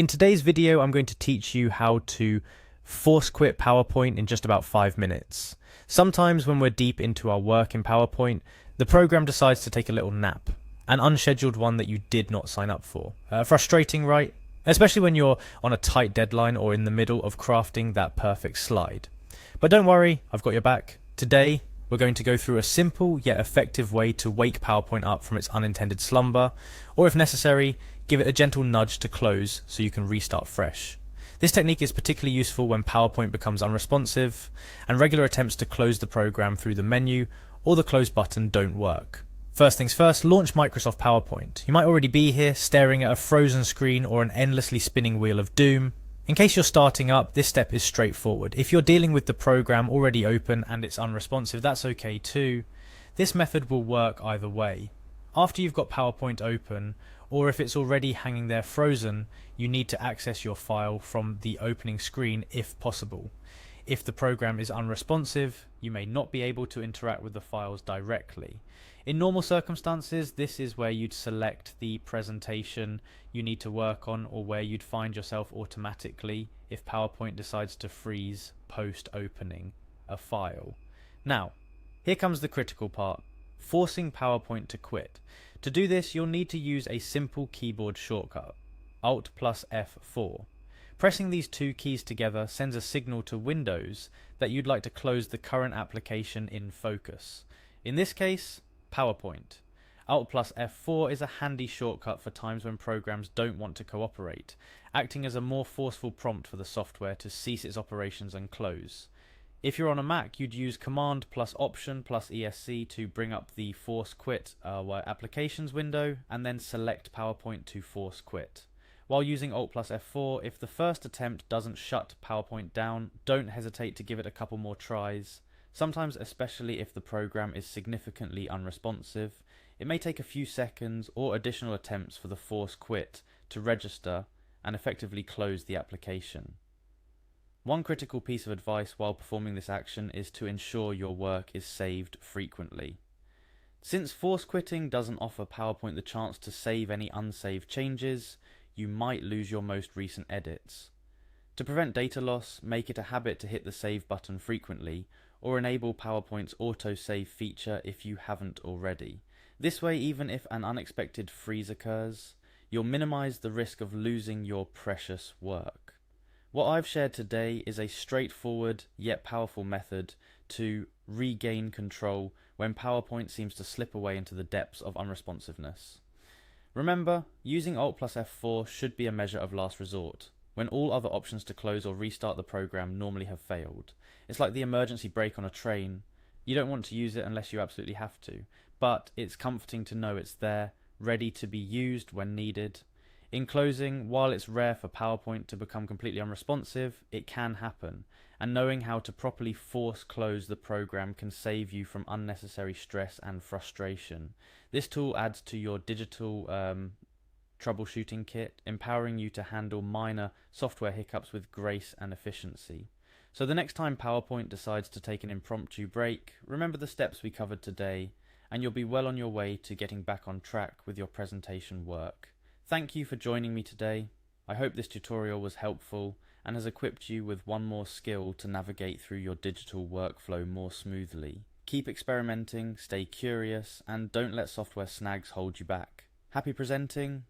In today's video, I'm going to teach you how to force quit PowerPoint in just about 5 minutes. Sometimes when we're deep into our work in PowerPoint, the program decides to take a little nap, an unscheduled one that you did not sign up for. Frustrating, right? Especially when you're on a tight deadline or in the middle of crafting that perfect slide. But don't worry, I've got your back. Today, we're going to go through a simple yet effective way to wake PowerPoint up from its unintended slumber, or if necessary, give it a gentle nudge to close so you can restart fresh. This technique is particularly useful when PowerPoint becomes unresponsive and regular attempts to close the program through the menu or the close button don't work. First things first, launch Microsoft PowerPoint. You might already be here staring at a frozen screen or an endlessly spinning wheel of doom. In case you're starting up, this step is straightforward. If you're dealing with the program already open and it's unresponsive, that's okay too. This method will work either way. After you've got PowerPoint open, or if it's already hanging there frozen, you need to access your file from the opening screen if possible. If the program is unresponsive, you may not be able to interact with the files directly. In normal circumstances, this is where you'd select the presentation you need to work on, or where you'd find yourself automatically if PowerPoint decides to freeze post-opening a file. Now, here comes the critical part, forcing PowerPoint to quit. To do this, you'll need to use a simple keyboard shortcut, Alt plus F4. Pressing these two keys together sends a signal to Windows that you'd like to close the current application in focus. In this case, PowerPoint. Alt plus F4 is a handy shortcut for times when programs don't want to cooperate, acting as a more forceful prompt for the software to cease its operations and close. If you're on a Mac, you'd use Command plus Option plus ESC to bring up the Force Quit Applications window, and then select PowerPoint to force quit. While using Alt plus F4, if the first attempt doesn't shut PowerPoint down, don't hesitate to give it a couple more tries. Sometimes, especially if the program is significantly unresponsive, it may take a few seconds or additional attempts for the force quit to register and effectively close the application. One critical piece of advice while performing this action is to ensure your work is saved frequently. Since force quitting doesn't offer PowerPoint the chance to save any unsaved changes, you might lose your most recent edits. To prevent data loss, make it a habit to hit the save button frequently, or enable PowerPoint's auto-save feature if you haven't already. This way, even if an unexpected freeze occurs, you'll minimize the risk of losing your precious work. What I've shared today is a straightforward yet powerful method to regain control when PowerPoint seems to slip away into the depths of unresponsiveness. Remember, using Alt plus F4 should be a measure of last resort, when all other options to close or restart the program normally have failed. It's like the emergency brake on a train. You don't want to use it unless you absolutely have to, but it's comforting to know it's there, ready to be used when needed. In closing, while it's rare for PowerPoint to become completely unresponsive, it can happen, and knowing how to properly force close the program can save you from unnecessary stress and frustration. This tool adds to your digital troubleshooting kit, empowering you to handle minor software hiccups with grace and efficiency. So the next time PowerPoint decides to take an impromptu break, remember the steps we covered today, and you'll be well on your way to getting back on track with your presentation work. Thank you for joining me today. I hope this tutorial was helpful and has equipped you with one more skill to navigate through your digital workflow more smoothly. Keep experimenting, stay curious, and don't let software snags hold you back. Happy presenting,